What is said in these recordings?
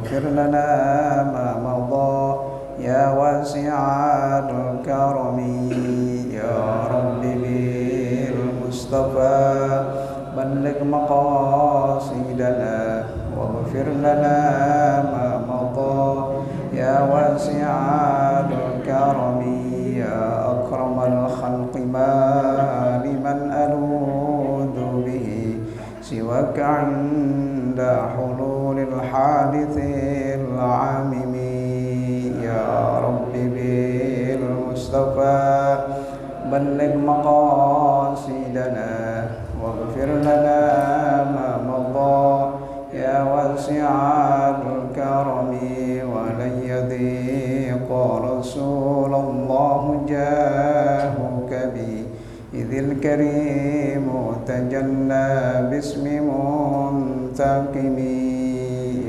واغفر لنا ما مضى يا واسع الكرم يا رب بالمصطفى بلغ مقاصدنا واغفر لنا ما مضى يا واسع الكرم يا أكرم الخلق ما لمن ألوذ به سواك عند حلول الحادث العامم يا رب بالمصطفى بلغ مقاصدنا واغفر لنا ما مضى يا واسع الكرم ولن يضيق رسول الله جاهك بي إذ الكريم تجلى باسم منتقم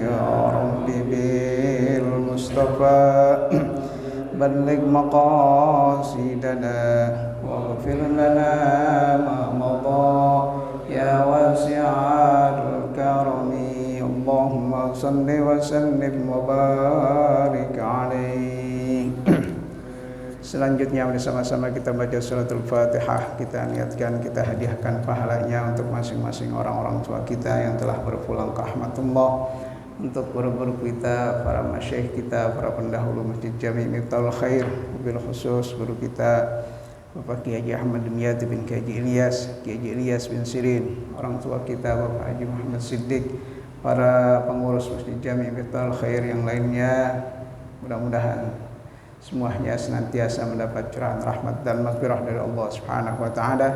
يا رب بالمصطفى بلغ مقاصدنا واغفر لنا ما مضى يا واسع الكرم اللهم صل وسلم وبارك عليه. Selanjutnya bersama-sama kita baca suratul Fatihah. Kita niatkan, kita hadiahkan pahalanya untuk masing-masing orang-orang tua kita yang telah berpulang ke rahmatullah, untuk guru-guru kita, para masyayikh kita, para pendahulu Masjid Jami' Miftahul Khair, bil khusus guru kita Bapak Kiai Haji Ahmad Dimyati bin Kiai Haji Ilyas bin Sirin, orang tua kita Bapak Haji Muhammad Siddiq, para pengurus Masjid Jami' Miftahul Khair yang lainnya. Mudah-mudahan semuanya senantiasa mendapat curahan rahmat dan maghfirah dari Allah Subhanahu wa taala,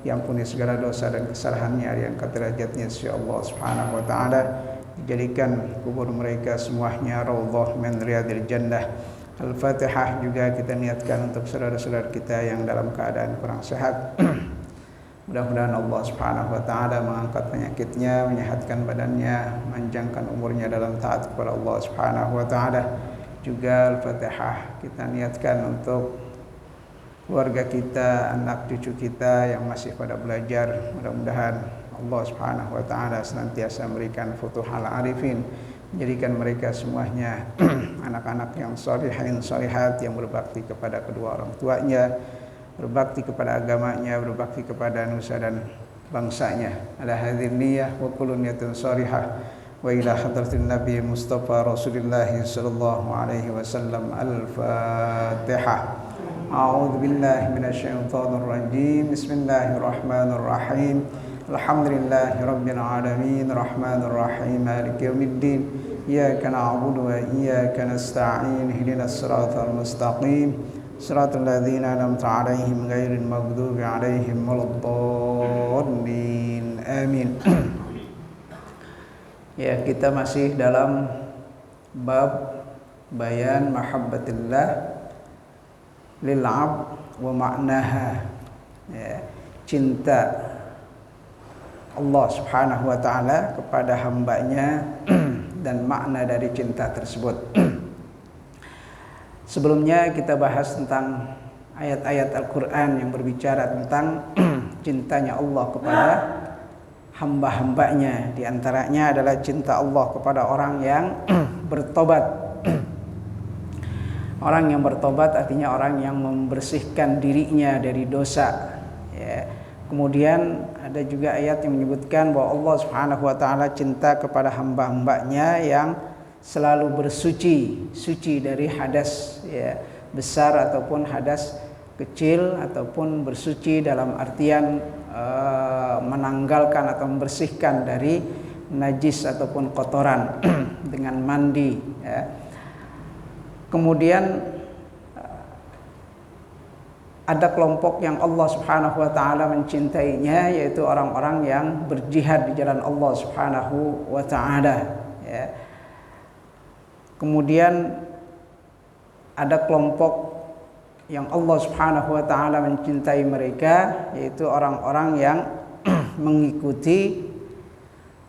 yang ampuni segala dosa dan kesalahannya, diangkat derajatnya sisi Allah Subhanahu wa taala, dijadikan kubur mereka semuanya raudhah min riyadil jannah. Al-Fatihah juga kita niatkan untuk saudara-saudara kita yang dalam keadaan kurang sehat. Mudah-mudahan Allah Subhanahu wa taala mengangkat penyakitnya, menyehatkan badannya, memanjangkan umurnya dalam taat kepada Allah Subhanahu wa taala. Juga Al-Fatihah kita niatkan untuk keluarga kita, anak cucu kita yang masih pada belajar. Mudah-mudahan Allah Subhanahu wa taala senantiasa memberikan futuhal arifin, menjadikan mereka semuanya anak-anak yang sholihin sholihat, yang berbakti kepada kedua orang tuanya, berbakti kepada agamanya, berbakti kepada nusa dan bangsanya. Ala hadhihi niyyah wa kullu niyatin shalihah. Wa ila hadratin Nabi Mustafa Rasulullah sallallahu alaihi wasallam. Al-Fatihah. A'udzu billahi minasyaitonir rajim. Bismillahirrahmanirrahim. Alhamdulillahi rabbil alamin, rahmanir rahim, maliki yaumiddin. Iyyaka na'budu wa iyyaka nasta'in. Ihdinas siratal mustaqim. Siratal ladzina an'amta 'alaihim ghairil maghdubi 'alaihim waladdallin. Amin. Ya, kita masih dalam bab bayan mahabbatillah lil 'abd wa ma'naha. Ya, cinta Allah Subhanahu wa taala kepada hambanya dan makna dari cinta tersebut. Sebelumnya kita bahas tentang ayat-ayat Al-Qur'an yang berbicara tentang cintanya Allah kepada hamba-hambanya. Di antaranya adalah cinta Allah kepada orang yang bertobat. Orang yang bertobat artinya orang yang membersihkan dirinya dari dosa. Ya. Kemudian ada juga ayat yang menyebutkan bahwa Allah Subhanahu wa taala cinta kepada hamba-hambanya yang selalu suci dari hadas, ya, besar ataupun hadas kecil, ataupun bersuci dalam artian menanggalkan atau membersihkan dari najis ataupun kotoran dengan mandi, ya. Kemudian ada kelompok yang Allah Subhanahu wa taala mencintainya, yaitu orang-orang yang berjihad di jalan Allah Subhanahu wa taala, ya. Kemudian ada kelompok yang Allah Subhanahu wa taala mencintai mereka, yaitu orang-orang yang mengikuti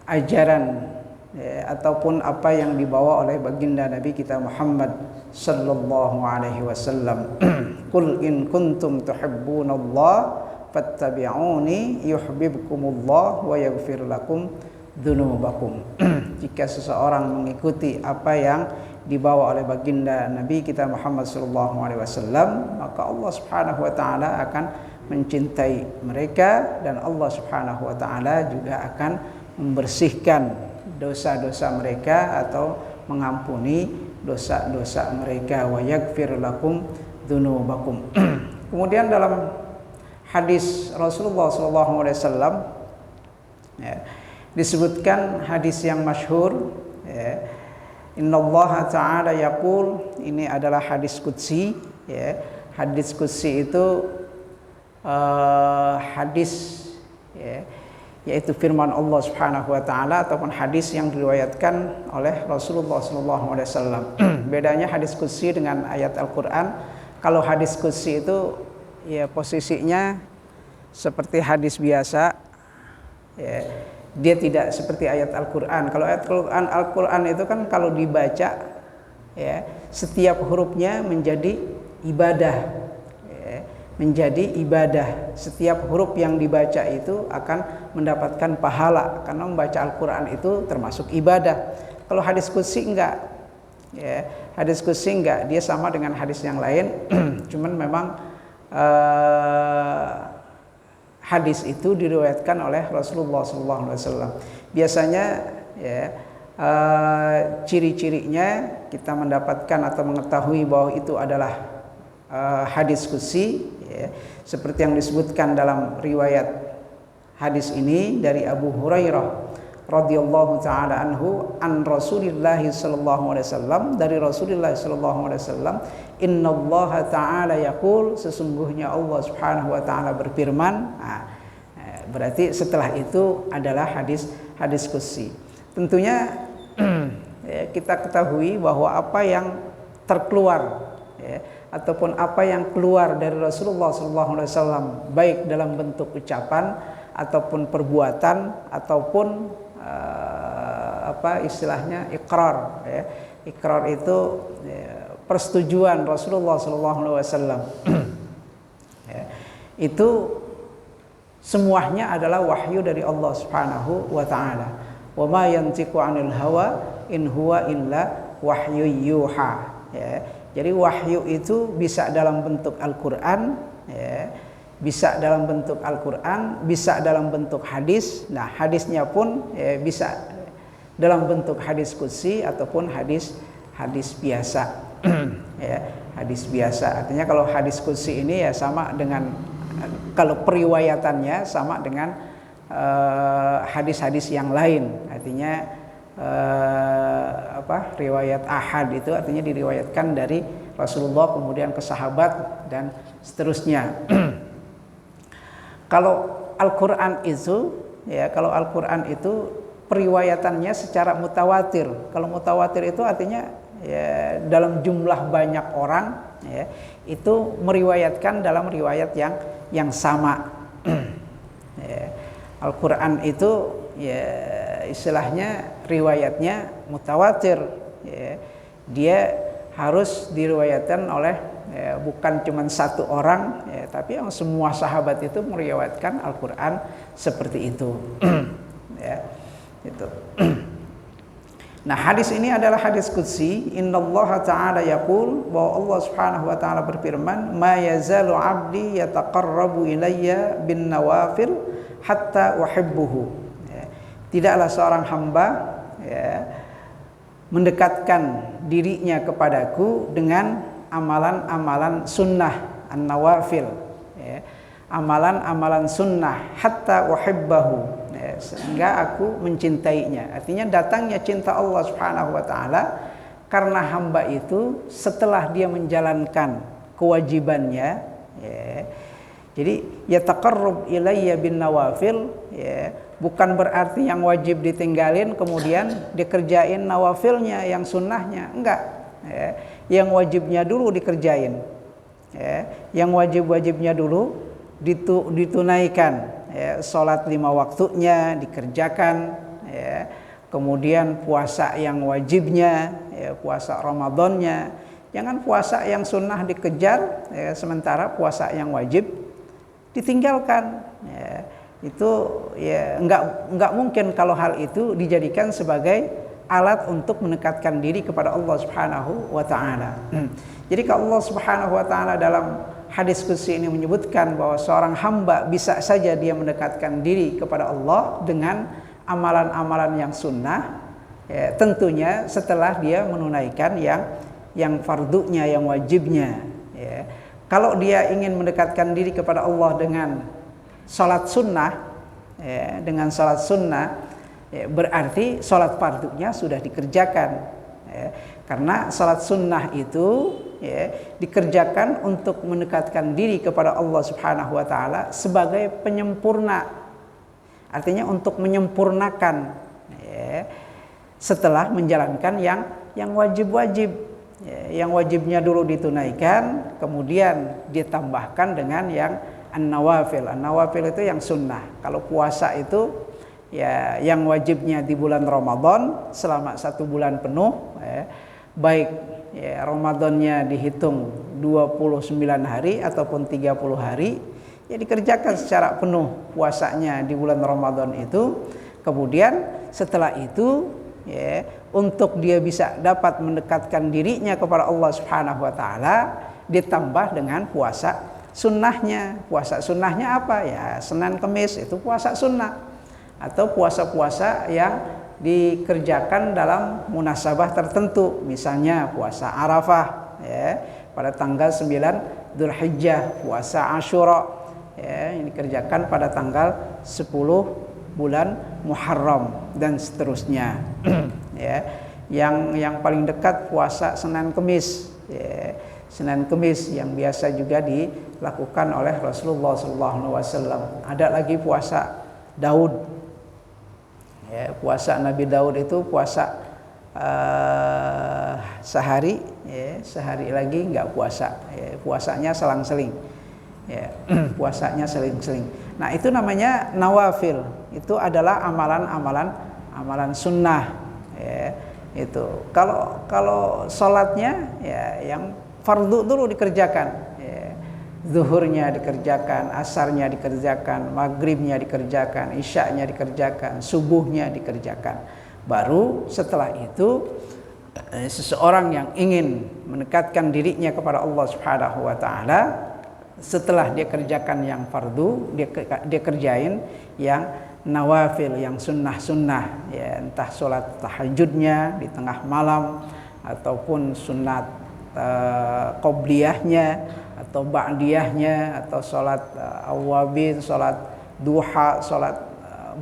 ajaran, ya, ataupun apa yang dibawa oleh baginda Nabi kita Muhammad sallallahu alaihi wasallam. Qul in kuntum tuhibbunallah fattabi'uni yuhibbukumullah wa yaghfir lakum dzunubakum. jika seseorang mengikuti apa yang dibawa oleh baginda Nabi kita Muhammad SAW, maka Allah Subhanahu wa taala akan mencintai mereka, dan Allah Subhanahu wa taala juga akan membersihkan dosa-dosa mereka atau mengampuni dosa-dosa mereka. Wa yaghfir lakum dzunubakum. Kemudian dalam hadis Rasulullah SAW disebutkan hadis yang masyhur, Innallaha ta'ala yaqul, ini adalah hadis qudsi. Hadis qudsi itu hadis yaitu firman Allah Subhanahu wa taala ataupun hadis yang diriwayatkan oleh Rasulullah SAW. Bedanya hadis qudsi dengan ayat Al-Qur'an. Kalau hadis qudsi itu posisinya seperti hadis biasa, dia tidak seperti ayat Al-Qur'an. Kalau ayat Al-Qur'an itu kan kalau dibaca setiap hurufnya menjadi ibadah. Menjadi ibadah. Setiap huruf yang dibaca itu akan mendapatkan pahala, karena membaca Al-Qur'an itu termasuk ibadah. Kalau hadis qudsi enggak. Hadis qudsi enggak, dia sama dengan hadis yang lain. Cuman memang hadis itu diriwayatkan oleh Rasulullah SAW. Biasanya ciri-cirinya kita mendapatkan atau mengetahui bahwa itu adalah hadis qudsi, seperti yang disebutkan dalam riwayat hadis ini dari Abu Hurairah radhiyallahu taala anhu an Rasulillah sallallahu alaihi wasallam, dari Rasulullah sallallahu alaihi wasallam, innallaha ta'ala yaqul, sesungguhnya Allah Subhanahu wa taala berfirman. Berarti setelah itu adalah hadis qudsi. Tentunya kita ketahui bahwa apa yang terkeluar ataupun apa yang keluar dari Rasulullah SAW, baik dalam bentuk ucapan ataupun perbuatan ataupun istilahnya ikrar. Ikrar itu persetujuan Rasulullah SAW. Itu semuanya adalah wahyu dari Allah Subhanahu wa taala. Wa ma yantiqu 'anil hawa in huwa illa wahyu yuha. Jadi wahyu itu bisa dalam bentuk Al-Qur'an, bisa dalam bentuk Al-Qur'an, bisa dalam bentuk hadis. Nah, hadisnya pun bisa dalam bentuk hadis qudsi ataupun hadis biasa. Hadis biasa. Artinya kalau hadis qudsi ini sama dengan, kalau periwayatannya sama dengan hadis-hadis yang lain. Artinya riwayat ahad itu artinya diriwayatkan dari Rasulullah kemudian ke sahabat dan seterusnya. Kalau Al-Qur'an itu periwayatannya secara mutawatir. Kalau mutawatir itu artinya dalam jumlah banyak orang itu meriwayatkan dalam riwayat yang sama. Al-Qur'an itu istilahnya riwayatnya mutawatir. Dia harus diriwayatkan oleh bukan cuma satu orang, tapi yang semua sahabat itu meriwayatkan Al-Qur'an seperti itu. Itu. Nah, hadis ini adalah hadis qudsi. Innallaha ta'ala yaqul, bahwa Allah Subhanahu wa taala berfirman, ma yazalu 'abdi yataqarrabu ilayya bin nawafil hatta uhibbuhu. Tidaklah seorang hamba mendekatkan dirinya kepadaku dengan amalan-amalan sunnah, an-nawafil, amalan-amalan sunnah, hatta uhibbahu, sehingga aku mencintainya. Artinya datangnya cinta Allah Subhanahu wa taala karena hamba itu setelah dia menjalankan kewajibannya, jadi yataqarrab ilayya bin nawafil, bukan berarti yang wajib ditinggalin kemudian dikerjain nawafilnya, yang sunnahnya enggak. Yang wajibnya dulu dikerjain, yang wajib-wajibnya dulu ditunaikan, sholat 5 waktunya dikerjakan, kemudian puasa yang wajibnya, puasa Ramadannya. Jangan puasa yang sunnah dikejar, sementara puasa yang wajib ditinggalkan. Itu enggak mungkin kalau hal itu dijadikan sebagai alat untuk mendekatkan diri kepada Allah Subhanahu wa taala. Jadi kalau Allah Subhanahu wa taala dalam hadis qudsi ini menyebutkan bahwa seorang hamba bisa saja dia mendekatkan diri kepada Allah dengan amalan-amalan yang sunnah, ya, tentunya setelah dia menunaikan yang fardunya, yang wajibnya, ya. Kalau dia ingin mendekatkan diri kepada Allah dengan salat sunnah, ya, dengan salat sunnah, ya, berarti salat fardunya sudah dikerjakan, ya. Karena salat sunnah itu, ya, dikerjakan untuk mendekatkan diri kepada Allah Subhanahu wa taala sebagai penyempurna. Artinya untuk menyempurnakan, ya, setelah menjalankan yang wajib-wajib. Yang wajibnya dulu ditunaikan, kemudian ditambahkan dengan yang an-nawafil. An-nawafil itu yang sunnah. Kalau puasa itu, ya, yang wajibnya di bulan Ramadan selama 1 bulan penuh, ya, baik, ya, Ramadannya dihitung 29 hari ataupun 30 hari, ya, dikerjakan secara penuh puasanya di bulan Ramadan itu. Kemudian setelah itu, ya, untuk dia bisa dapat mendekatkan dirinya kepada Allah Subhanahu wa taala, ditambah dengan puasa sunnahnya. Puasa sunnahnya apa? Ya, Senin Kemis itu puasa sunnah, atau puasa-puasa yang dikerjakan dalam munasabah tertentu, misalnya puasa Arafah, ya, pada tanggal 9 Dzulhijjah, puasa Asyura, ya, yang dikerjakan pada tanggal 10 bulan Muharram, dan seterusnya. Ya, yang paling dekat puasa Senin Kemis, ya, Senin Kemis yang biasa juga dilakukan oleh Rasulullah SAW. Ada lagi puasa Daud, ya, puasa Nabi Daud itu puasa sehari, ya, sehari lagi nggak puasa, ya, puasanya selang-seling, ya, puasanya seling-seling. Nah, itu namanya nawafil. Itu adalah amalan sunnah, ya, itu. Kalau sholatnya, ya, yang fardu dulu dikerjakan, ya. Zuhurnya dikerjakan, asarnya dikerjakan, maghribnya dikerjakan, isya'nya dikerjakan, subuhnya dikerjakan. Baru setelah itu, seseorang yang ingin mendekatkan dirinya kepada Allah Subhanahu wa taala, setelah dia kerjakan yang fardu, dia kerjain yang nawafil, yang sunnah-sunnah, ya, entah sholat tahajudnya di tengah malam, ataupun sunat qobliyahnya atau ba'diyahnya, atau sholat awwabin, sholat duha, sholat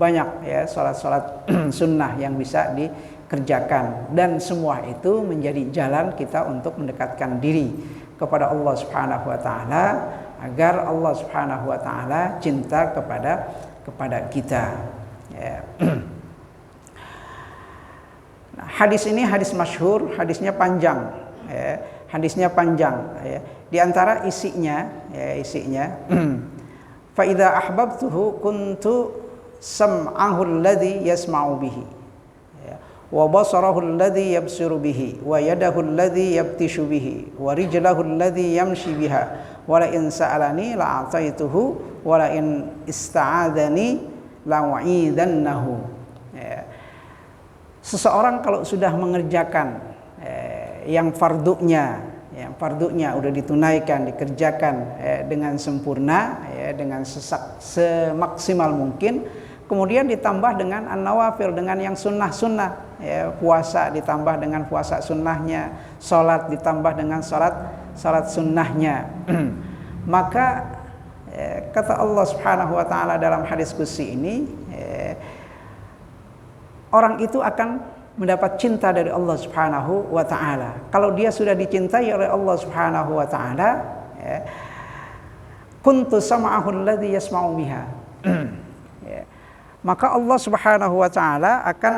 banyak, ya, sholat-sholat sunnah yang bisa dikerjakan. Dan semua itu menjadi jalan kita untuk mendekatkan diri kepada Allah Subhanahu wa taala, agar Allah Subhanahu wa taala cinta kepada kita, ya. Nah, hadis ini hadis masyhur, hadisnya panjang, ya, hadisnya panjang, ya. Di antara isinya, ya, fa idza ahbabtuhu kuntu sam'ahu alladhi yasma'u bihi, ya, wa basarahu alladhi yabsiru bihi, wa yadahu alladhi yabtishu bihi, wa rijlahu alladhi yamshi biha, wa la in sa'alani la'ataituhu, wa la in ista'adani la'u'idannahu. Ya. Seseorang kalau sudah mengerjakan yang fardunya udah ditunaikan, dikerjakan dengan sempurna, ya, dengan semaksimal mungkin, kemudian ditambah dengan an-nawafil, dengan yang sunnah-sunnah, ya, puasa ditambah dengan puasa sunnahnya, sholat ditambah dengan sholat sunnahnya. Maka, kata Allah Subhanahu wa taala dalam hadis qudsi ini, orang itu akan mendapat cinta dari Allah Subhanahu wa taala. Kalau dia sudah dicintai oleh Allah Subhanahu wa taala, ya, kuntu sam'ahu alladhi yasma'u biha. Ya. Maka Allah Subhanahu wa taala akan,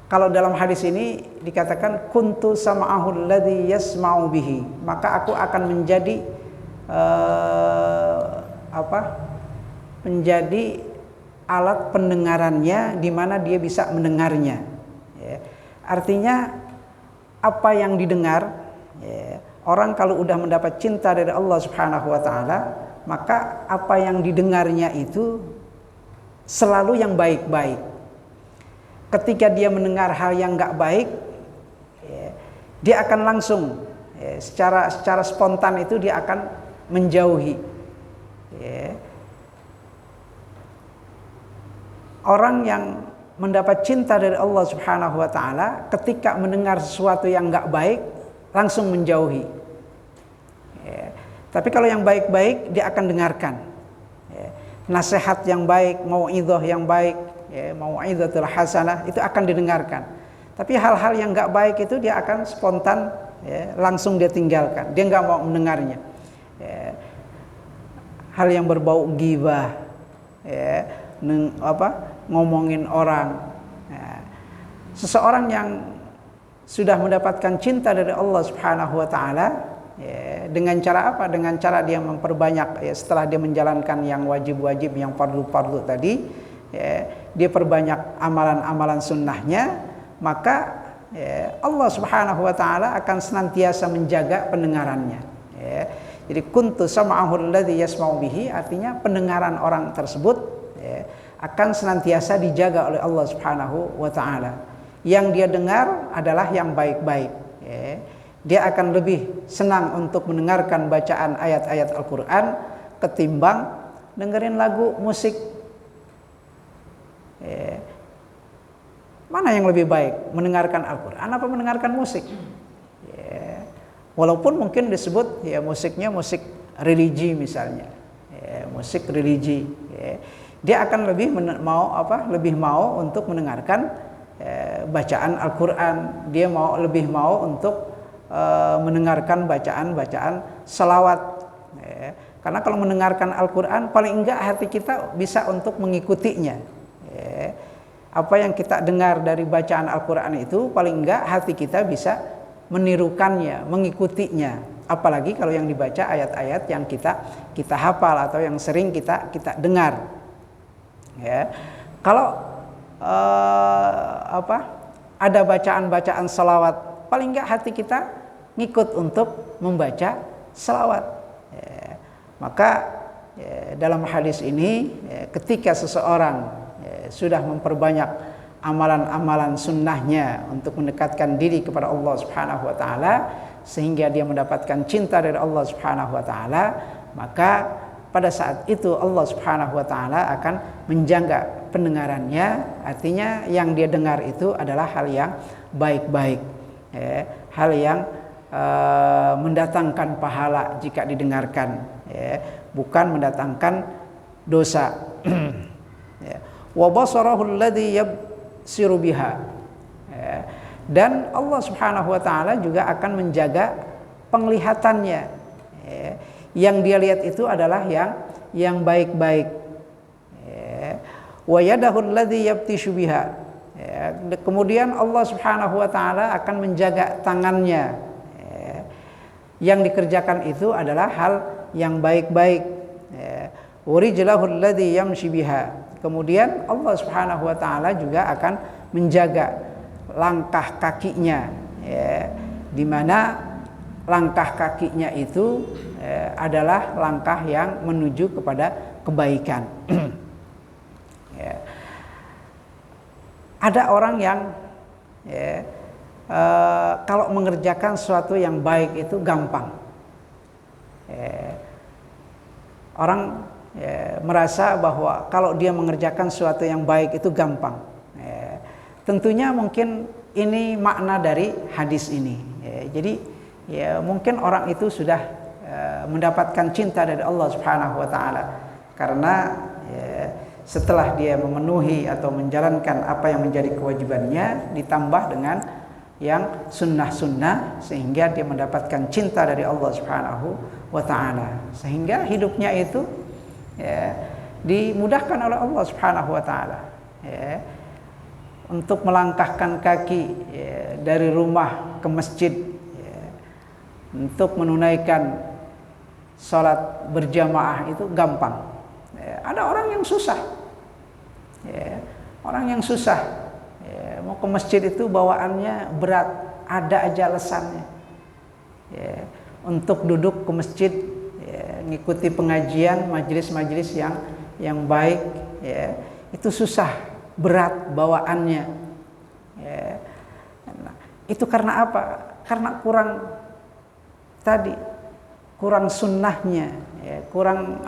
kalau dalam hadis ini dikatakan kuntu sam'ahu alladhi yasma'u bihi, maka aku akan menjadi menjadi alat pendengarannya, di mana dia bisa mendengarnya, ya. Artinya apa yang didengar, ya, orang kalau udah mendapat cinta dari Allah Subhanahu wa taala, maka apa yang didengarnya itu selalu yang baik-baik, ketika dia mendengar hal yang nggak baik, ya, dia akan langsung, ya, secara spontan itu dia akan menjauhi. Ya. Orang yang mendapat cinta dari Allah Subhanahu wa taala ketika mendengar sesuatu yang enggak baik langsung menjauhi. Ya. Tapi kalau yang baik-baik dia akan dengarkan. Ya. Nasihat yang baik, mau'idhah yang baik, ya, mau'idhatul hasanah itu akan didengarkan. Tapi hal-hal yang enggak baik itu dia akan spontan, ya, langsung dia tinggalkan. Dia enggak mau mendengarnya. Ya. Hal yang berbau ghibah, ya, ngomongin orang. Ya. Seseorang yang sudah mendapatkan cinta dari Allah Subhanahu wa taala, ya, dengan cara apa? Dengan cara dia memperbanyak, ya, setelah dia menjalankan yang wajib-wajib, yang fardu-fardu tadi, ya, dia perbanyak amalan-amalan sunnahnya, maka, ya, Allah Subhanahu wa taala akan senantiasa menjaga pendengarannya. Ya. Jadi kuntu sam'ahu alladhi yasma'u bihi, artinya pendengaran orang tersebut, ya, akan senantiasa dijaga oleh Allah Subhanahu wa taala. Yang dia dengar adalah yang baik-baik. Ya. Dia akan lebih senang untuk mendengarkan bacaan ayat-ayat Al-Qur'an ketimbang dengerin lagu musik. Ya. Mana yang lebih baik? Mendengarkan Al-Qur'an apa mendengarkan musik? Ya. Walaupun mungkin disebut, ya, musiknya musik religi misalnya. Ya, musik religi. Ya. Dia akan lebih mau untuk mendengarkan bacaan Al-Quran. Dia lebih mau untuk mendengarkan bacaan salawat. Ya. Karena kalau mendengarkan Al-Quran paling enggak hati kita bisa untuk mengikutinya. Ya. Apa yang kita dengar dari bacaan Al-Quran itu paling enggak hati kita bisa menirukannya, mengikutinya. Apalagi kalau yang dibaca ayat-ayat yang kita hafal atau yang sering kita dengar. Ya. Kalau ada bacaan-bacaan salawat, paling enggak hati kita ngikut untuk membaca salawat. Ya. Maka, ya, dalam hadis ini, ya, ketika seseorang, ya, sudah memperbanyak amalan-amalan sunnahnya untuk mendekatkan diri kepada Allah Subhanahu wa taala sehingga dia mendapatkan cinta dari Allah Subhanahu wa taala, maka pada saat itu Allah Subhanahu wa taala akan menjaga pendengarannya. Artinya yang dia dengar itu adalah hal yang baik-baik, ya, hal yang mendatangkan pahala jika didengarkan, ya, bukan mendatangkan dosa. Ya. Wa basarahu alladhi yabsiru biha. Ya. Dan Allah Subhanahu wa taala juga akan menjaga penglihatannya. Ya. Yang dia lihat itu adalah yang baik-baik. Ya. Wa yadahu alladhi yabtishu biha. Ya. Kemudian Allah Subhanahu wa taala akan menjaga tangannya. Ya. Yang dikerjakan itu adalah hal yang baik-baik. Ya. Wa rijlahu alladhi yamshi biha. Kemudian Allah Subhanahu wa taala juga akan menjaga langkah kakinya, ya, di mana langkah kakinya itu, ya, adalah langkah yang menuju kepada kebaikan. Ya. Ada orang yang, ya, kalau mengerjakan sesuatu yang baik itu gampang. Ya. Orang, ya, merasa bahwa kalau dia mengerjakan sesuatu yang baik itu gampang. Ya, tentunya mungkin ini makna dari hadis ini. Ya, jadi, ya, mungkin orang itu sudah mendapatkan cinta dari Allah Subhanahu wa taala karena, ya, setelah dia memenuhi atau menjalankan apa yang menjadi kewajibannya ditambah dengan yang sunnah-sunnah sehingga dia mendapatkan cinta dari Allah Subhanahu wa taala sehingga hidupnya itu, ya, dimudahkan oleh Allah Subhanahu wa taala, ya, untuk melangkahkan kaki, ya, dari rumah ke masjid, ya, untuk menunaikan salat berjamaah itu gampang. Ya, ada orang yang susah, ya, orang yang susah, ya, mau ke masjid itu bawaannya berat, ada aja alasannya. Ya, untuk duduk ke masjid, ya, ngikuti pengajian, majelis-majelis yang baik, ya, itu susah, berat bawaannya. Ya. Nah, itu karena apa? Karena kurang sunnahnya, ya, kurang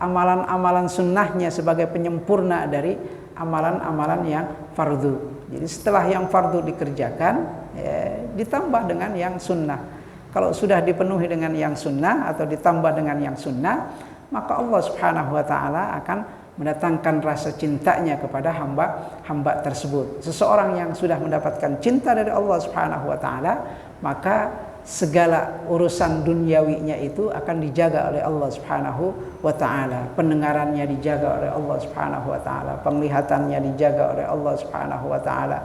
amalan-amalan sunnahnya sebagai penyempurna dari amalan-amalan yang fardu. Jadi setelah yang fardu dikerjakan, ya, ditambah dengan yang sunnah. Kalau sudah dipenuhi dengan yang sunnah atau ditambah dengan yang sunnah, maka Allah Subhanahu wa taala akan mendatangkan rasa cintanya kepada hamba tersebut. Seseorang yang sudah mendapatkan cinta dari Allah Subhanahu wa taala, maka segala urusan duniawinya itu akan dijaga oleh Allah Subhanahu wa taala. Pendengarannya dijaga oleh Allah Subhanahu wa taala, penglihatannya dijaga oleh Allah Subhanahu wa taala.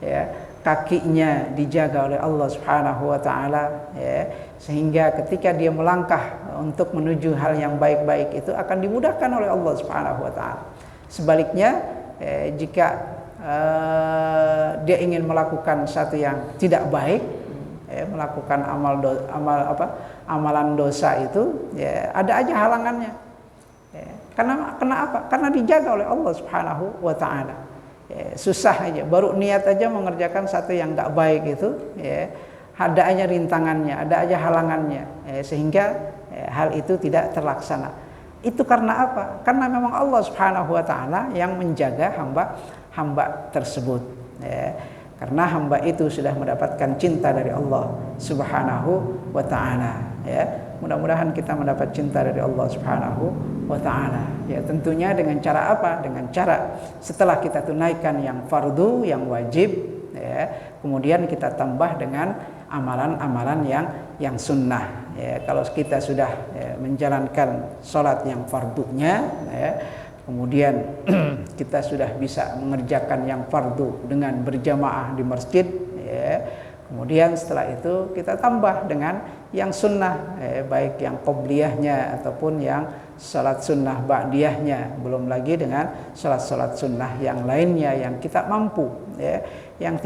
Ya, kakinya dijaga oleh Allah Subhanahu wa taala, ya, sehingga ketika dia melangkah untuk menuju hal yang baik-baik itu akan dimudahkan oleh Allah Subhanahu wa taala. Sebaliknya, jika dia ingin melakukan satu yang tidak baik, melakukan amalan dosa itu, ya, ada aja halangannya. Ya, karena apa? Karena dijaga oleh Allah Subhanahu wa taala. Ya, susah aja, baru niat aja mengerjakan satu yang enggak baik itu, ya, ada aja rintangannya, ada aja halangannya, sehingga hal itu tidak terlaksana. Itu karena apa? Karena memang Allah Subhanahu wa taala yang menjaga hamba tersebut, ya. Karena hamba itu sudah mendapatkan cinta dari Allah Subhanahu wa taala, ya. Mudah-mudahan kita mendapat cinta dari Allah Subhanahu wa taala. Ya, tentunya dengan cara apa? Dengan cara setelah kita tunaikan yang fardu, yang wajib, ya, kemudian kita tambah dengan amalan-amalan yang sunnah. Ya, kalau kita sudah, ya, menjalankan sholat yang fardunya, ya, kemudian kita sudah bisa mengerjakan yang fardu dengan berjamaah di masjid, ya. Kemudian setelah itu kita tambah dengan yang sunnah, baik yang qobliyahnya ataupun yang salat sunnah ba'diyahnya, belum lagi dengan salat-salat sunnah yang lainnya yang kita mampu, ya, yang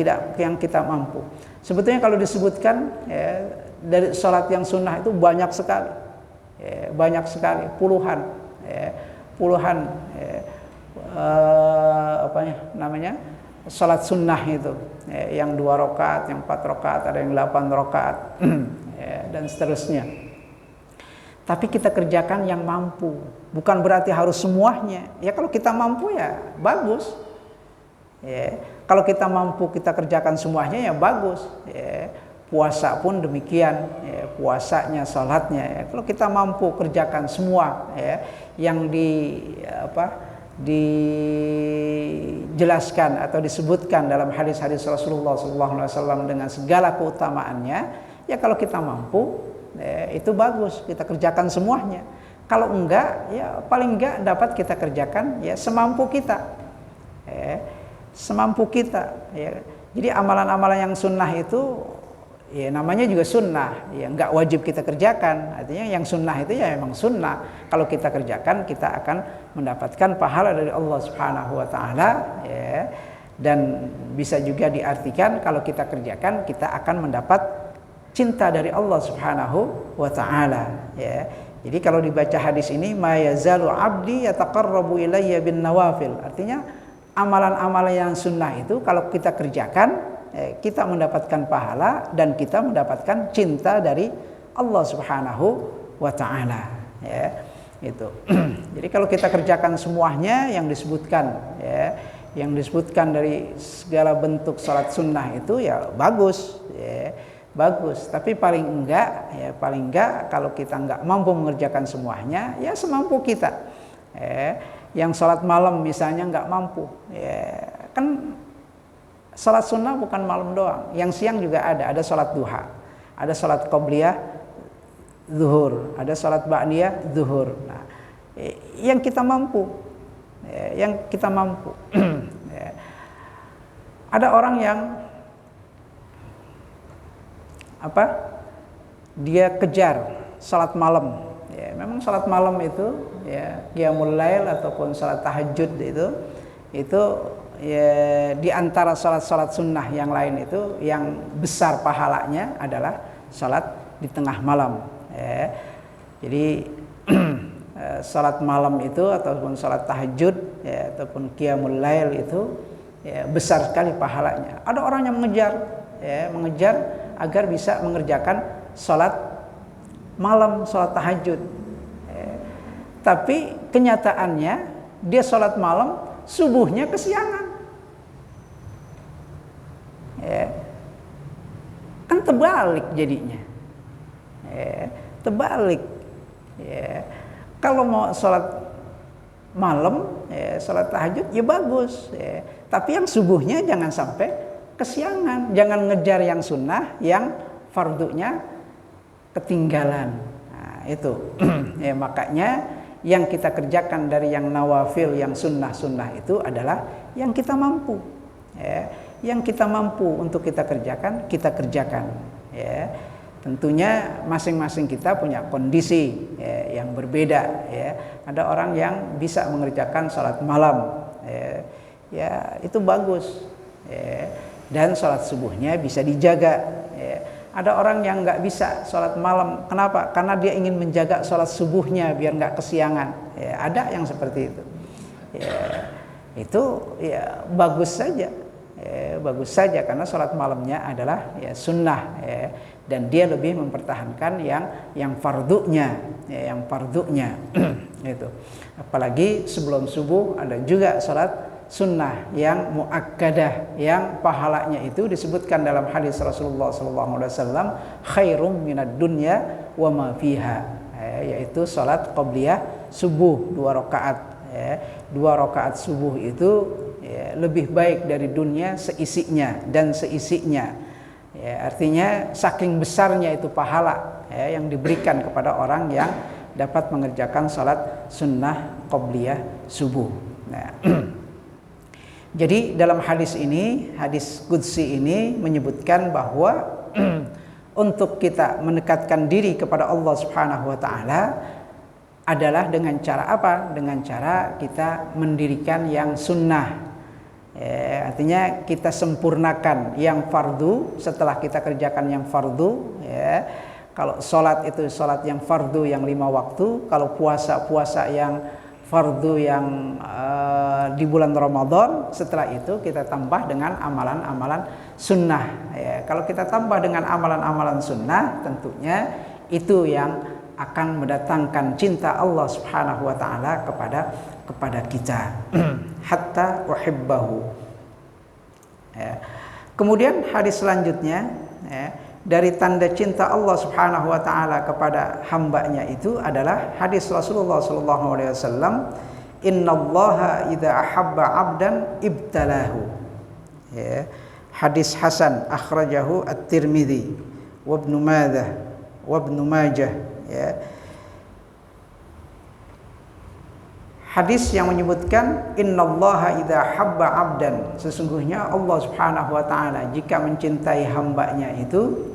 kita mampu. Sebetulnya kalau disebutkan, ya, dari salat yang sunnah itu banyak sekali, ya, banyak sekali, puluhan, ya, puluhan, salat sunnah itu, ya, yang 2 rakaat, yang 4 rakaat, ada yang 8 rakaat, ya, dan seterusnya. Tapi kita kerjakan yang mampu, bukan berarti harus semuanya. Ya, kalau kita mampu ya bagus. Ya, kalau kita mampu kita kerjakan semuanya ya bagus. Ya, puasa pun demikian, ya, puasanya, salatnya, ya. Kalau kita mampu kerjakan semua, ya, yang dijelaskan atau disebutkan dalam hadis-hadis Rasulullah SAW dengan segala keutamaannya, ya kalau kita mampu, ya, itu bagus, kita kerjakan semuanya. Kalau enggak, ya paling enggak dapat kita kerjakan, ya, semampu kita, ya, semampu kita, ya. Jadi amalan-amalan yang sunnah itu, ya, namanya juga sunnah, ya, enggak wajib kita kerjakan. Artinya yang sunnah itu ya memang sunnah. Kalau kita kerjakan, kita akan mendapatkan pahala dari Allah Subhanahu wa taala, ya. Dan bisa juga diartikan kalau kita kerjakan, kita akan mendapat cinta dari Allah Subhanahu wa taala, ya. Jadi kalau dibaca hadis ini, ma yazalu abdi yataqarrabu ilayya bin nawafil. Artinya amalan-amalan yang sunnah itu kalau kita kerjakan, kita mendapatkan pahala dan kita mendapatkan cinta dari Allah Subhanahu wa taala, ya. Itu. Jadi kalau kita kerjakan semuanya yang disebutkan, ya, yang disebutkan dari segala bentuk salat sunnah itu, ya bagus, ya, bagus. Tapi paling enggak kalau kita enggak mampu mengerjakan semuanya, ya semampu kita. Yang salat malam misalnya enggak mampu, ya, kan salat sunnah bukan malam doang, yang siang juga ada salat duha, ada salat qobliyah zuhur, ada salat ba'diyah zuhur. Nah, yang kita mampu, Ada orang yang dia kejar salat malam, ya, memang salat malam itu, ya, qiyamul lail ataupun salat tahajud itu ya, di antara salat-salat sunnah yang lain itu yang besar pahalanya adalah salat di tengah malam, ya. Jadi salat malam itu ataupun salat tahajud, ya, ataupun qiyamul lail itu, ya, besar sekali pahalanya. Ada orang yang mengejar agar bisa mengerjakan sholat malam, sholat tahajud. Tapi kenyataannya dia sholat malam, subuhnya kesiangan. Kan terbalik jadinya. Terbalik. Kalau mau sholat malam, sholat tahajud ya bagus. Tapi yang subuhnya jangan sampai kesiangan. Jangan ngejar yang sunnah, yang fardunya ketinggalan. Nah, itu. Makanya yang kita kerjakan dari yang nawafil, yang sunnah-sunnah itu adalah yang kita mampu. Yang kita mampu untuk kita kerjakan, kita kerjakan. Tentunya masing-masing kita punya kondisi yang berbeda. Ada orang yang bisa mengerjakan sholat malam, ya itu bagus. Dan sholat subuhnya bisa dijaga. Ada orang yang nggak bisa sholat malam, kenapa? Karena dia ingin menjaga sholat subuhnya biar nggak kesiangan. Ada yang seperti itu. Itu ya bagus saja. Bagus saja karena sholat malamnya adalah ya sunnah, dan dia lebih mempertahankan yang fardunya, yang fardunya. Itu. Apalagi sebelum subuh ada juga sholat sunnah yang muakkadah, yang pahalanya itu disebutkan dalam hadis Rasulullah SAW, khairum minad dunya wa ma fiha, yaitu sholat qabliyah subuh 2 rakaat. 2 rakaat subuh itu lebih baik dari dunia seisinya dan seisinya. Artinya saking besarnya itu pahala yang diberikan kepada orang yang dapat mengerjakan sholat sunnah qabliyah subuh. Nah, jadi dalam hadis ini, hadis qudsi ini menyebutkan bahwa untuk kita mendekatkan diri kepada Allah Subhanahu wa taala adalah dengan cara apa? Dengan cara kita mendirikan yang sunnah. Artinya kita sempurnakan yang fardu setelah kita kerjakan yang fardu. Kalau sholat itu sholat yang fardu yang 5 waktu. Kalau puasa yang fardu yang di bulan Ramadan. Setelah itu kita tambah dengan amalan-amalan sunnah. Kalau kita tambah dengan amalan-amalan sunnah, tentunya itu yang akan mendatangkan cinta Allah Subhanahu wa taala kepada kita. Hatta uhibbahu. Kemudian hadis selanjutnya, dari tanda cinta Allah Subhanahu wa taala kepada hambanya itu adalah hadis Rasulullah sallallahu alaihi wasallam, innallaha idza ahabba 'abdan ibtalahu. Hadis hasan, akhrajahu at-Tirmidzi wa Ibnu Majah. Hadis yang menyebutkan innallaha idza habba 'abdan, sesungguhnya Allah Subhanahu wa taala jika mencintai hambanya itu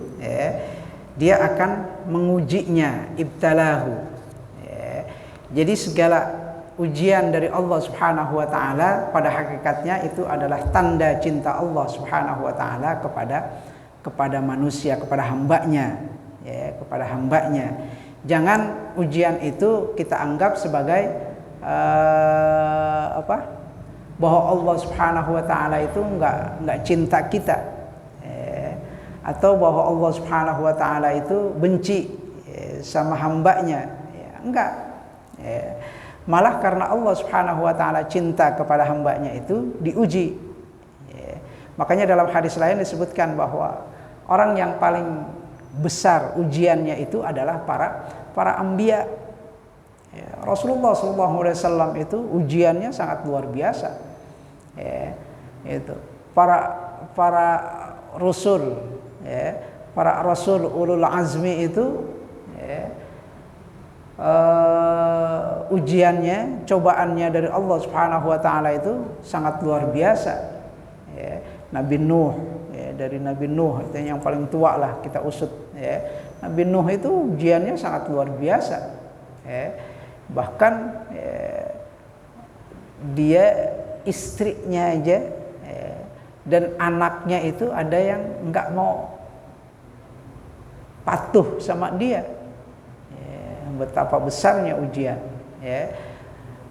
dia akan mengujinya, ibtalahu. Jadi segala ujian dari Allah Subhanahu wa taala pada hakikatnya itu adalah tanda cinta Allah Subhanahu wa taala kepada manusia, kepada hambanya, kepada hambanya. Jangan ujian itu kita anggap sebagai bahwa Allah Subhanahu wa taala itu enggak cinta kita, atau bahwa Allah Subhanahu wa taala itu benci sama hambanya. Enggak. Malah karena Allah Subhanahu wa taala cinta kepada hambanya itu diuji. Makanya dalam hadis lain disebutkan bahwa orang yang paling besar ujiannya itu adalah para anbiya. Rasulullah SAW itu ujiannya sangat luar biasa. Itu para rasul, para rasul ulul azmi itu ujiannya, cobaannya dari Allah Subhanahu wa taala itu sangat luar biasa. Nabi Nuh, dari Nabi Nuh itu yang paling tua lah kita usut. Nabi Nuh itu ujiannya sangat luar biasa. Bahkan dia istrinya aja dan anaknya itu ada yang enggak mau patuh sama dia. Betapa besarnya ujian,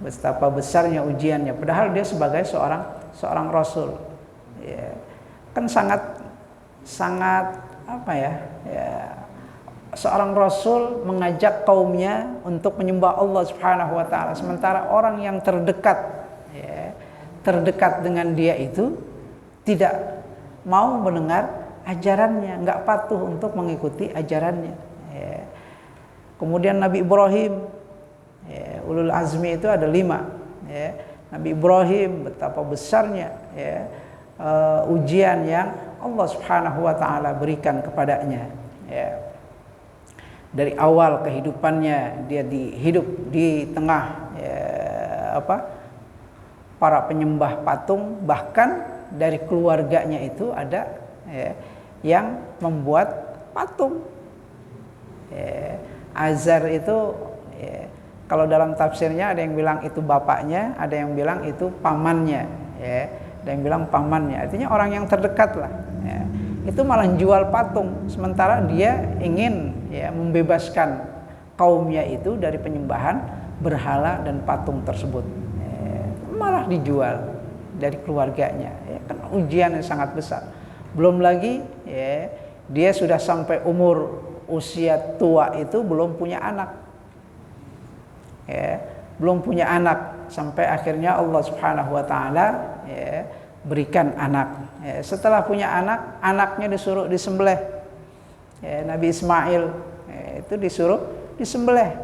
betapa besarnya ujiannya. Padahal dia sebagai seorang rasul. Ya, kan sangat apa ya, seorang rasul mengajak kaumnya untuk menyembah Allah Subhanahu wa taala, sementara orang yang terdekat dengan dia itu tidak mau mendengar ajarannya, nggak patuh untuk mengikuti ajarannya. Kemudian Nabi Ibrahim, ulul azmi itu ada 5. Nabi Ibrahim, betapa besarnya ujian yang Allah Subhanahu wa taala berikan kepadanya. Dari awal kehidupannya dia hidup di tengah para penyembah patung, bahkan dari keluarganya itu ada yang membuat patung. Azar itu kalau dalam tafsirnya ada yang bilang itu bapaknya, ada yang bilang itu pamannya, ada yang bilang pamannya, artinya orang yang terdekat lah. Itu malah jual patung, sementara dia ingin membebaskan kaumnya itu dari penyembahan berhala dan patung tersebut. Malah dijual dari keluarganya. Kan ujian yang sangat besar. Belum lagi dia sudah sampai umur usia tua itu belum punya anak. Belum punya anak sampai akhirnya Allah Subhanahu wa taala berikan anak. Setelah punya anak, anaknya disuruh disembelih. Nabi Ismail itu disuruh disembelih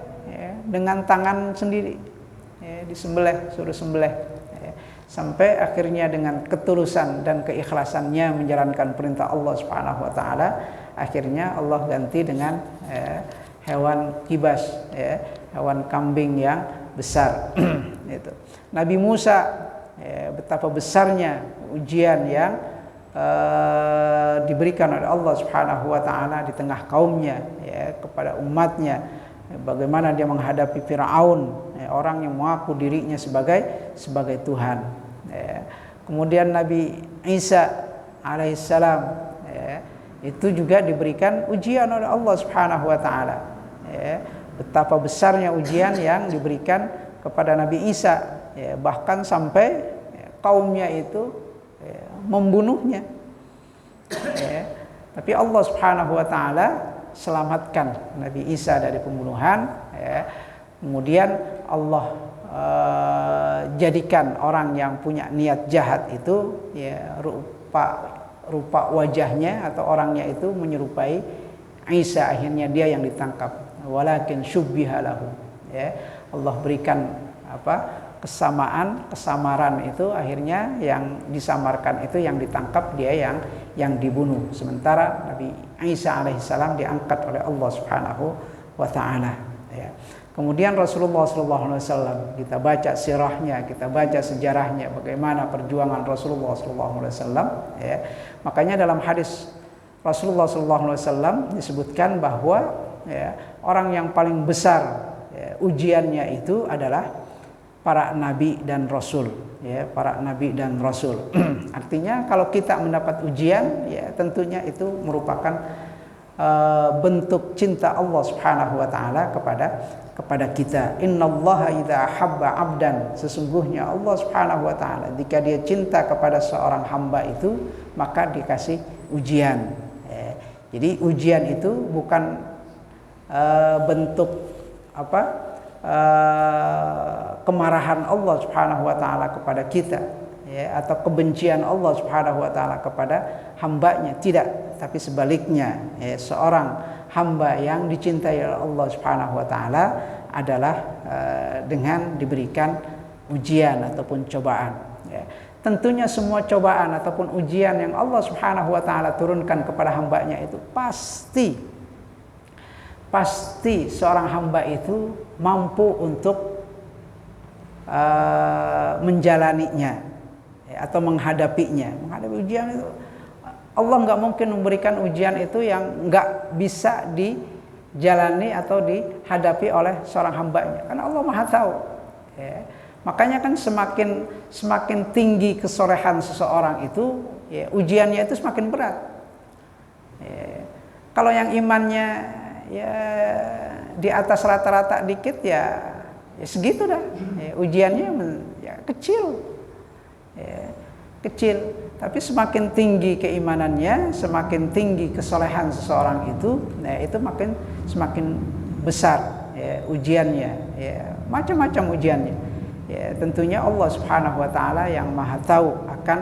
dengan tangan sendiri. Suruh sembelih. Sampai akhirnya dengan ketulusan dan keikhlasannya menjalankan perintah Allah Subhanahu wa taala, akhirnya Allah ganti dengan hewan kibas, hewan kambing yang besar. Itu. Nabi Musa, betapa besarnya ujian yang diberikan oleh Allah Subhanahu wa taala di tengah kaumnya, kepada umatnya. Bagaimana dia menghadapi Firaun, orang yang mengaku dirinya sebagai Tuhan. Kemudian Nabi Isa alaihissalam, itu juga diberikan ujian oleh Allah Subhanahu wa taala. Betapa besarnya ujian yang diberikan kepada Nabi Isa, bahkan sampai kaumnya itu membunuhnya. Tapi Allah Subhanahu wa taala selamatkan Nabi Isa dari pembunuhan. Kemudian Allah jadikan orang yang punya niat jahat itu rupa wajahnya atau orangnya itu menyerupai Isa, akhirnya dia yang ditangkap. Walakin syubbiha lahu. Allah berikan kesamaran itu, akhirnya yang disamarkan itu yang ditangkap, dia yang dibunuh. Sementara Nabi Isa alaihissalam diangkat oleh Allah Subhanahu wa taala. Kemudian Rasulullah SAW, kita baca sirahnya, kita baca sejarahnya, bagaimana perjuangan Rasulullah SAW. Makanya dalam hadis Rasulullah SAW disebutkan bahwa orang yang paling besar ujiannya itu adalah para nabi dan rasul. Para nabi dan rasul. Artinya kalau kita mendapat ujian, tentunya itu merupakan bentuk cinta Allah Subhanahu wa taala kepada kita. Innallaha idza habba 'abdan, sesungguhnya Allah Subhanahu wa taala jika dia cinta kepada seorang hamba itu, maka dikasih ujian. Jadi ujian itu bukan bentuk kemarahan Allah Subhanahu wa taala kepada kita, atau kebencian Allah Subhanahu wa taala kepada hambanya, tidak, tapi sebaliknya, seorang hamba yang dicintai oleh Allah Subhanahu wa taala adalah dengan diberikan ujian ataupun cobaan. Tentunya semua cobaan ataupun ujian yang Allah Subhanahu wa taala turunkan kepada hambanya itu pasti seorang hamba itu mampu untuk menjalaninya atau menghadapinya. Menghadapi ujian itu, Allah nggak mungkin memberikan ujian itu yang nggak bisa dijalani atau dihadapi oleh seorang hambanya, karena Allah Maha tahu. Makanya kan semakin tinggi kesolehan seseorang itu, ujiannya itu semakin berat. Kalau yang imannya di atas rata-rata dikit, ya segitu dah. Ujiannya kecil. kecil, tapi semakin tinggi keimanannya, semakin tinggi kesolehan seseorang itu, nah itu semakin besar ya, ujiannya, ya, macam-macam ujiannya. Ya, tentunya Allah Subhanahu wa taala yang Maha tahu akan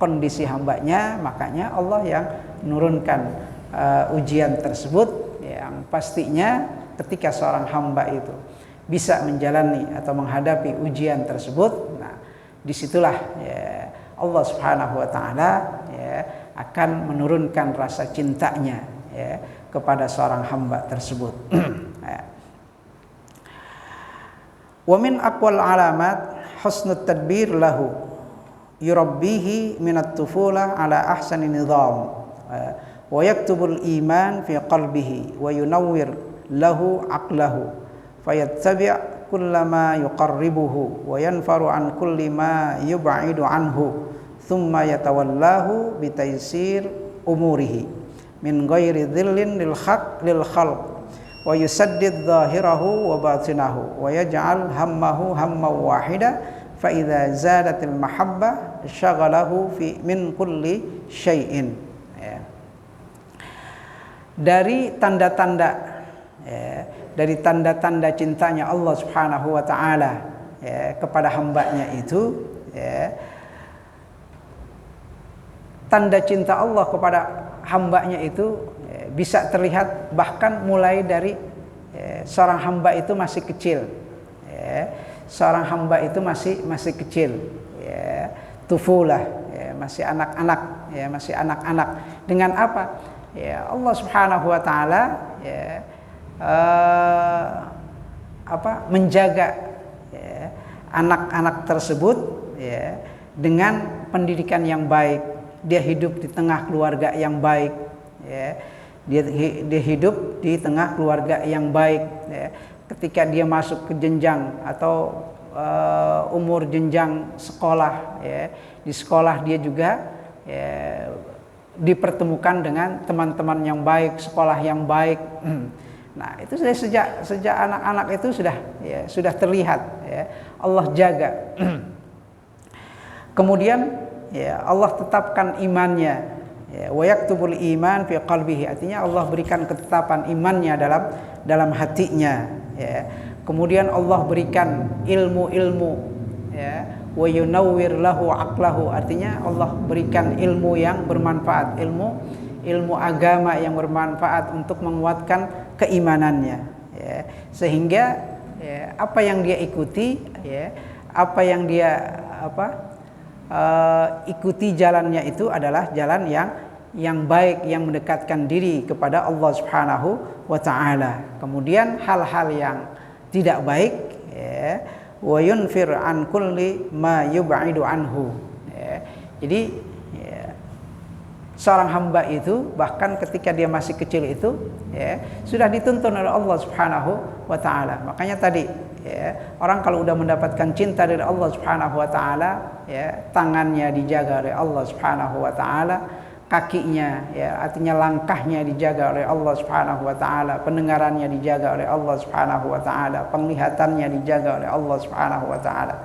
kondisi hambanya, makanya Allah yang menurunkan ujian tersebut, yang pastinya ketika seorang hamba itu bisa menjalani atau menghadapi ujian tersebut, nah disitulah ya, Allah Subhanahu wa taala ya, akan menurunkan rasa cintanya ya, kepada seorang hamba tersebut. Wa min aqwal alamat husnut tadbir lahu yurabbihi minat tufulah ala ahsani nizam wa yaktubul iman fi qalbihi wa yunawwir lahu aqlahu fayattabi' kullama yuqarribuhu wa yanfaru an kulli ma yub'idu anhu thumma yatawallahu bitaysir umurihi min ghairi dhillin lil khalq wa yusaddid dhahirahu wa batinahu wa yaj'al hammahu hamman wahida fa idza zadatil mahabbah syaghalahu fi min kulli syai'in. Ya. Dari tanda-tanda ya, dari tanda-tanda cintanya Allah Subhanahu wa taala ya, kepada hambanya itu ya, tanda cinta Allah kepada hambanya itu ya, bisa terlihat bahkan mulai dari ya, seorang hamba itu masih kecil ya, seorang hamba itu masih kecil ya, tufulah ya, masih anak-anak ya, masih anak-anak. Dengan apa ya, Allah Subhanahu wa taala ya, menjaga ya, anak-anak tersebut ya, dengan pendidikan yang baik. Dia hidup di tengah keluarga yang baik ya. Dia hidup di tengah keluarga yang baik ya. Ketika dia masuk ke jenjang atau umur jenjang sekolah ya, di sekolah dia juga ya, dipertemukan dengan teman-teman yang baik, sekolah yang baik. Nah, itu sejak anak-anak itu sudah terlihat ya, Allah jaga. Kemudian ya, Allah tetapkan imannya ya, wa yaktubul iman fi qalbihi, artinya Allah berikan ketetapan imannya dalam hatinya ya. Kemudian Allah berikan ilmu-ilmu ya, wa yunawwir lahu aqlahu, artinya Allah berikan ilmu yang bermanfaat, ilmu agama yang bermanfaat untuk menguatkan keimanannya ya. Sehingga ya, apa yang dia ikuti ya, apa yang dia ikuti jalannya itu adalah jalan yang baik, yang mendekatkan diri kepada Allah Subhanahu wa taala. Kemudian hal-hal yang tidak baik ya, wa yunfir an kulli ma yub'idu anhu ya. Jadi ya, seorang hamba itu bahkan ketika dia masih kecil itu ya, sudah dituntun oleh Allah Subhanahu wa taala. Makanya tadi ya, orang kalau udah mendapatkan cinta dari Allah Subhanahu wa taala ya, tangannya dijaga oleh Allah Subhanahu wa taala, kakinya ya, artinya langkahnya dijaga oleh Allah Subhanahu wa taala, pendengarannya dijaga oleh Allah Subhanahu wa taala, penglihatannya dijaga oleh Allah Subhanahu wa taala.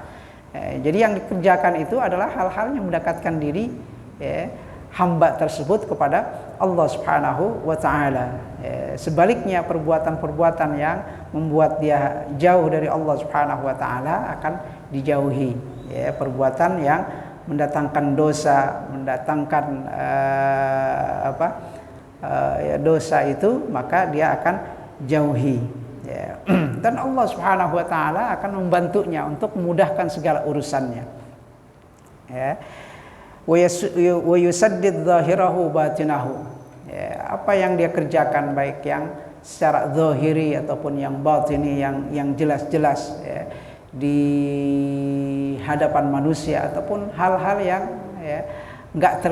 Jadi yang dikerjakan itu adalah hal-hal yang mendekatkan diri ya, hamba tersebut kepada Allah Subhanahu wa taala. Sebaliknya perbuatan-perbuatan yang membuat dia jauh dari Allah Subhanahu wa taala akan dijauhi. Ya, perbuatan yang mendatangkan dosa, mendatangkan dosa itu, maka dia akan jauhi. Ya. Dan Allah Subhanahu wa taala akan membantunya untuk memudahkan segala urusannya. Ya. Wa yusaddid dhahirahu batinahu. Ya, apa yang dia kerjakan baik yang secara zahiri ataupun yang batini, yang jelas-jelas ya, di hadapan manusia ataupun hal-hal yang ya, enggak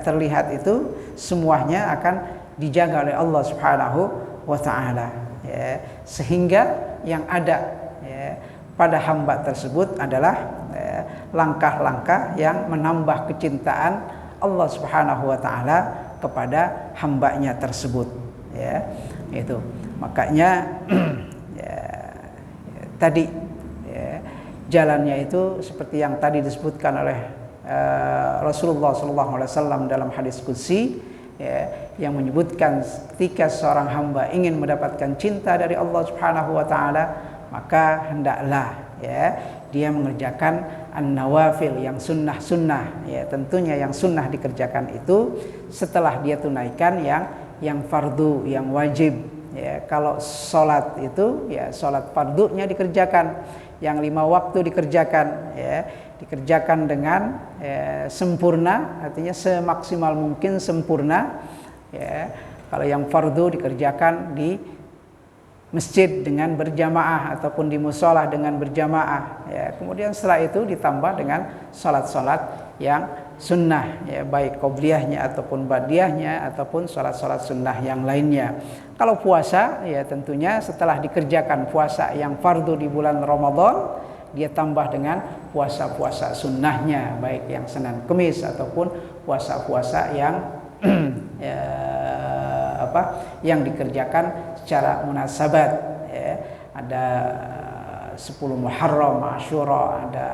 terlihat itu semuanya akan dijaga oleh Allah Subhanahu wa taala ya. Sehingga yang ada ya, pada hamba tersebut adalah langkah-langkah yang menambah kecintaan Allah Subhanahu wa taala kepada hambanya tersebut ya. Itu makanya ya, tadi ya, jalannya itu seperti yang tadi disebutkan oleh Rasulullah SAW dalam hadis qudsi, ya, yang menyebutkan ketika seorang hamba ingin mendapatkan cinta dari Allah Subhanahu wa taala, maka hendaklah, ya, dia mengerjakan an-nawafil, yang sunnah-sunnah, ya, tentunya yang sunnah dikerjakan itu setelah dia tunaikan yang fardu, yang wajib, ya. Kalau sholat itu, ya, sholat fardunya dikerjakan, yang 5 waktu dikerjakan, ya, dikerjakan dengan sempurna, artinya semaksimal mungkin sempurna, ya. Kalau yang fardu dikerjakan di masjid dengan berjamaah ataupun di musola dengan berjamaah, ya. Kemudian setelah itu ditambah dengan sholat-sholat yang sunnah, ya, baik qobliyahnya ataupun ba'diyahnya ataupun sholat-sholat sunnah yang lainnya. Kalau puasa, ya, tentunya setelah dikerjakan puasa yang fardu di bulan Ramadan, dia tambah dengan puasa-puasa sunnahnya, baik yang Senin Kemis ataupun puasa-puasa yang yang dikerjakan secara munasabat, ya. Ada 10 Muharram, Asyura, ada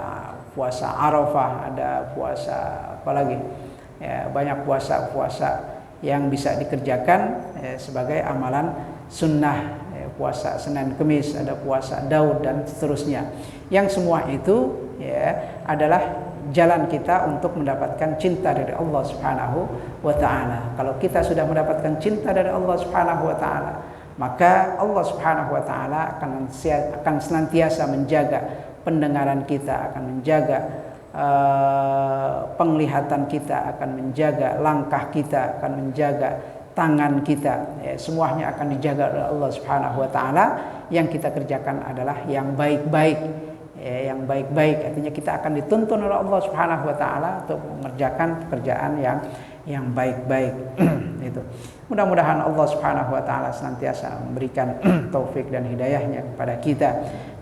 puasa Arafah, ada puasa apalagi, ya, banyak puasa-puasa yang bisa dikerjakan, ya, sebagai amalan sunnah, ya, puasa Senin Kemis, ada puasa Daud dan seterusnya. Yang semua itu, ya, adalah jalan kita untuk mendapatkan cinta dari Allah Subhanahu wa taala. Kalau kita sudah mendapatkan cinta dari Allah Subhanahu wa taala, maka Allah Subhanahu wa taala akan senantiasa menjaga pendengaran kita, akan menjaga penglihatan kita, akan menjaga langkah kita, akan menjaga tangan kita, ya, semuanya akan dijaga oleh Allah Subhanahu wa taala. Yang kita kerjakan adalah yang baik-baik. Ya, yang baik-baik artinya kita akan dituntun oleh Allah Subhanahu wa taala untuk mengerjakan pekerjaan yang baik-baik. Itu. Mudah-mudahan Allah Subhanahu wa taala senantiasa memberikan taufik dan hidayahnya kepada kita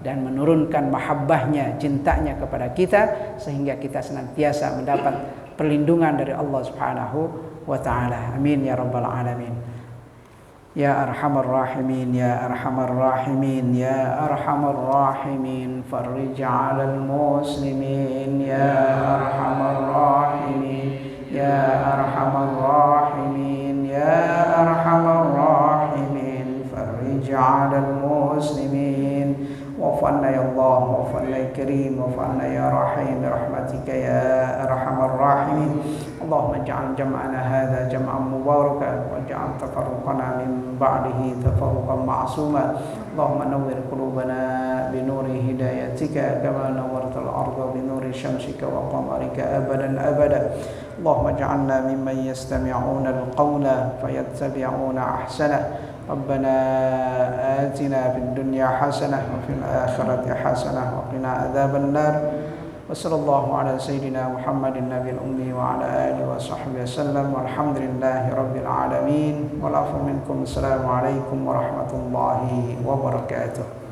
dan menurunkan mahabbahnya, cintanya kepada kita, sehingga kita senantiasa mendapat perlindungan dari Allah Subhanahu wa taala. Amin ya rabbal alamin. Ya arhamar rahimin, ya arhamar rahimin, ya arhamar rahimin, farrij 'alal muslimin, ya arhamar rahimin, ya arhamar rahimin, ya arhamar rahimin, farrij 'alal muslimin. Wa'fa'na ya Allah, wa'fa'na ya Karim, wa'fa'na ya Rahim, birahmatika ya arhamar rahimin. Allahumma ij'al jam'ana hadha jam'an mubarakan waj'al tafarruqana min ba'dihi tafarruqan ma'suma. Allahumma nawwir qulubana bi nuri hidayatika kama nawwartal arda bi nuri syamsika wa qamarika abadan abada. Allahumma ij'alna mimman yastami'una al-qawla fayattabi'una ahsanah. ربنا آتنا في الدنيا حسنة وفي الآخرة حسنة وقنا عذاب النار وصلى الله على سيدنا محمد النبي الأمي وعلى آله وصحبه وسلم والحمد لله رب العالمين والعفو منكم. السلام عليكم ورحمة الله وبركاته.